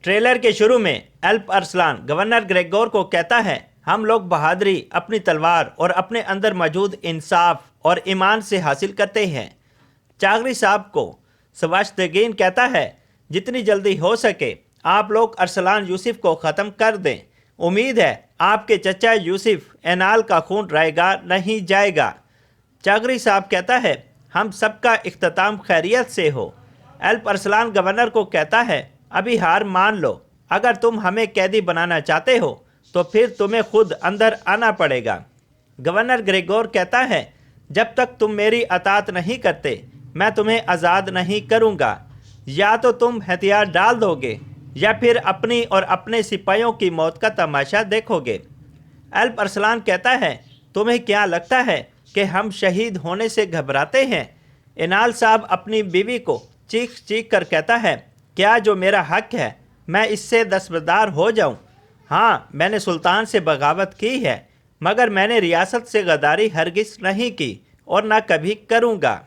Trailer کے شروع میں ایلپ ارسلان گورنر گریگور کو کہتا ہے، ہم لوگ بہادری اپنی تلوار اور اپنے اندر موجود انصاف اور ایمان سے حاصل کرتے ہیں۔ چاغری صاحب کو سواشتگین کہتا ہے، جتنی جلدی ہو سکے آپ لوگ ارسلان یوسف کو ختم کر دیں۔ امید ہے آپ کے چچا یوسف اینال کا خون رائے گاہ نہیں جائے گا۔ چاغری صاحب کہتا ہے، ہم سب کا اختتام خیریت سے ہو۔ ایلپ ارسلان گورنر کو کہتا ہے، ابھی ہار مان لو، اگر تم ہمیں قیدی بنانا چاہتے ہو تو پھر تمہیں خود اندر آنا پڑے گا۔ گورنر گریگور کہتا ہے، جب تک تم میری اطاعت نہیں کرتے میں تمہیں آزاد نہیں کروں گا۔ یا تو تم ہتھیار ڈال دو گے یا پھر اپنی اور اپنے سپاہیوں کی موت کا تماشا دیکھو گے۔ ایلپ ارسلان کہتا ہے، تمہیں کیا لگتا ہے کہ ہم شہید ہونے سے گھبراتے ہیں؟ اینال صاحب اپنی بیوی کو چیخ چیخ کر کہتا ہے، کیا جو میرا حق ہے میں اس سے دستبردار ہو جاؤں؟ ہاں، میں نے سلطان سے بغاوت کی ہے، مگر میں نے ریاست سے غداری ہرگز نہیں کی اور نہ کبھی کروں گا۔